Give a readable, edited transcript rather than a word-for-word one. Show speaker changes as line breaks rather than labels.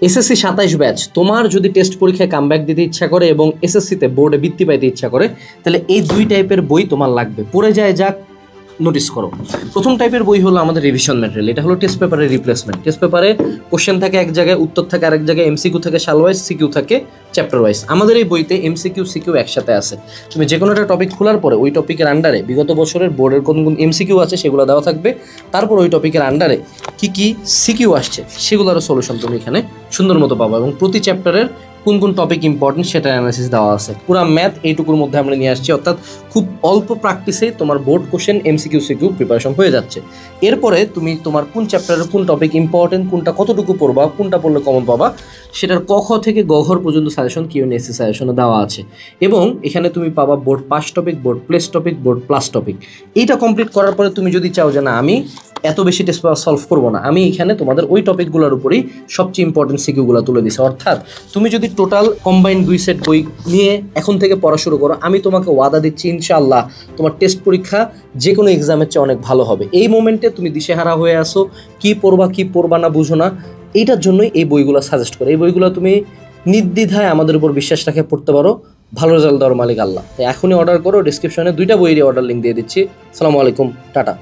SSC 27 batch তোমার যদি test পরীক্ষায় কামব্যাক দিতে ইচ্ছা করে এবং এসএসসিতে বোর্ডে বৃত্তি পাইতে ইচ্ছা করে, তাহলে এই দুই টাইপের বই তোমার লাগবে। পড়ে যায় যাক, নোটিস করো। প্রথম টাইপের বই হলো আমাদের রিভিশন ম্যাটেরিয়াল। এটা হলো টেস্ট পেপারের রিপ্লেসমেন্ট। টেস্ট পেপারে কোশ্চেন থাকে এক জায়গায়, উত্তর থাকে আরেক জায়গায়, এমসিকিউ থাকে সাল ওয়াইজ, সিকিউ থাকে চ্যাপ্টার ওয়াইজ। আমাদের এই বইতে এমসিকিউ সিকিউ একসাথে আছে। তুমি যে কোনো একটা টপিক খোলার পরে ওই টপিকের আন্ডারে বিগত বছরের বোর্ডের কোন কোন এমসিকিউ আছে সেগুলো দেওয়া থাকবে, তারপর ওই টপিকের আন্ডারে কি কি সিকিউ আসছে সেগুলোরও সলিউশন তুমি এখানে সুন্দর মতো পাবো, এবং প্রতি চ্যাপ্টারের কোন কোন টপিক ইম্পর্টেন্ট সেটা অ্যানালাইসিস দেওয়া আছে। পুরো ম্যাথ এইটুকুর মধ্যে আমরা নিয়ে আসছি, অর্থাৎ খুব অল্প প্র্যাকটিসে তোমার board question MCQ CQ preparation হয়ে যাচ্ছে। এরপরে তুমি তোমার কোন চ্যাপ্টারের কোন টপিক ইম্পর্টেন্ট, কোনটা কতটুকু পড়বা, কোনটা পড়লে কমন পাবা, সেটার ক খ থেকে গ ঘর পর্যন্ত সাজেশন কিউএনএসি সাজেশনে দেওয়া আছে। এবং এখানে তুমি পাবা board pass topic, board place topic, board plus topic. এইটা কমপ্লিট করার পরে তুমি যদি চাও যে না আমি এত বেশি টেস্ট পেপার সলভ করবো না, আমি এখানে তোমাদের ওই টপিকগুলোর উপরেই সবচেয়ে ইম্পর্টেন্ট সিকিউগুলো তুলে দিছি। অর্থাৎ তুমি যদি টোটাল কম্বাইন্ড 2 সেট বই নিয়ে এখন থেকে পড়া শুরু করো, আমি তোমাকে ওয়াদা দিচ্ছি ইনশাআল্লাহ তোমার টেস্ট পরীক্ষা যে কোনো এক্সামের চেয়ে অনেক ভালো হবে। এই মোমেন্টে তুমি দিশেহারা হয়ে আসো, কি পড়বা না বুঝো না, এইটার জন্যই এই বইগুলো সাজেস্ট করে। এই বইগুলো তুমি নির্দ্বিধায় আমাদের উপর বিশ্বাস রাখে পড়তে পারো। ভালো রেজাল্ট দেওয়ার মালিক আল্লাহ। তাই এখনই অর্ডার করো। ডিসক্রিপশনে 2টা বইয়েরই অর্ডার লিঙ্ক দিয়ে দিচ্ছি। আসসালামু আলাইকুম, টাটা।